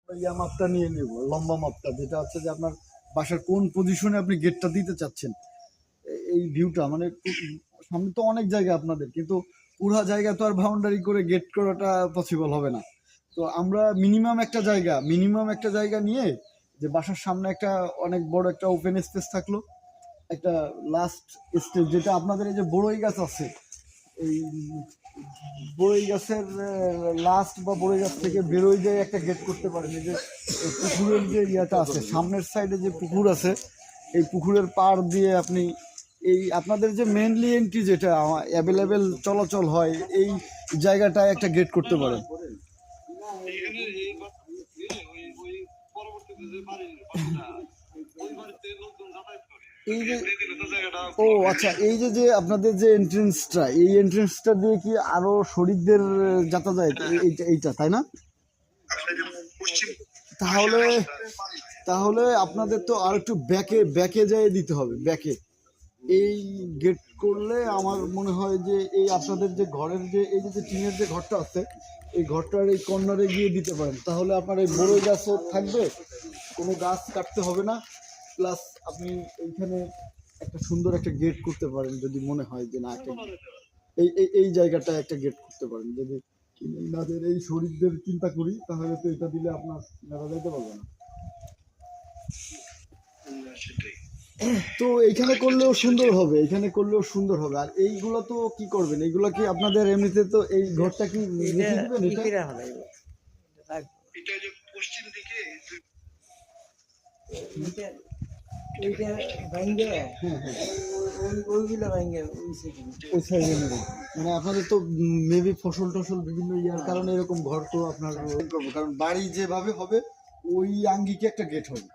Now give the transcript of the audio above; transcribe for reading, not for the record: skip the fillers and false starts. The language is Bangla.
ইয়া মাপটা নিয়ে নেব, লম্বা মাপটা, যেটা হচ্ছে যে আপনার বাসার কোন পজিশনে আপনি গেটটা দিতে চাচ্ছেন। এই ভিউটা মানে সামনে তো অনেক জায়গা আপনাদের, কিন্তু পুরা জায়গা তো আর বাউন্ডারি করে গেট করাটা পসিবল হবে না। তো আমরা মিনিমাম একটা জায়গা নিয়ে, যে বাসার সামনে একটা অনেক বড় একটা ওপেন স্পেস থাকলো, একটা লাস্ট স্টেজ, যেটা আপনাদের এই যে বড়ই গাছ আছে, এই বড়ই গাছের লাস্ট বা বড়ই গাছ থেকে বেরোয় যায় একটা গেট করতে পারেন। এই যে পুকুরের যে ইয়াটা আছে, সামনের সাইডে যে পুকুর আছে, এই পুকুরের পাড় দিয়ে আপনি এই আপনাদের যে মেনলি এন্ট্রি যেটা অ্যাভেলেবেল চলাচল হয়, এই জায়গাটায় একটা গেট করতে পারেন। এই যে ও আচ্ছা, এই যে যে আপনাদের যে এন্ট্রেন্সটা, এই এন্ট্রেন্সটা দিয়ে কি আরো শরীরদের যাতায়াত, এইটা তাই না? তাহলে তাহলে আপনাদের তো আর একটু ব্যাকে ব্যাকে যেয়ে দিতে হবে, ব্যাকে। এই গেট করলে আমার মনে হয় যে এই আপনাদের যে ঘরের যে এই যে টিনের যে ঘরটা আছে, এই ঘরটার এই কর্নারে গিয়ে দিতে পারেন। তাহলে আপনার এই বড় গাছও থাকবে, কোনো গাছ কাটতে হবে না। প্লাস আপনি এইখানে একটা সুন্দর একটা গেট করতে পারেন, যদি মনে হয় যে না একটা এই জায়গাটা একটা গেট করতে পারেন। যদি ইনাদের এই শরীরদের চিন্তা করি, তাহলে তো এটা দিলে আপনার নেওয়া যাইতে পারবে না। তো এইখানে করলেও সুন্দর হবে, এখানে করলেও সুন্দর হবে। আর এইগুলো তো কি করবেন, এইগুলো কি আপনাদের এমনিতে তো এই ঘরটা কি রেখে দিবেন? ওই সাইডে নেবেন, মানে আপনাদের তো মেবি ফসল টসল বিভিন্ন ইয়ার কারণে এরকম ঘর তো আপনার করবো, কারণ বাড়ি যেভাবে হবে ওই আঙ্গিকে একটা গেট হবে।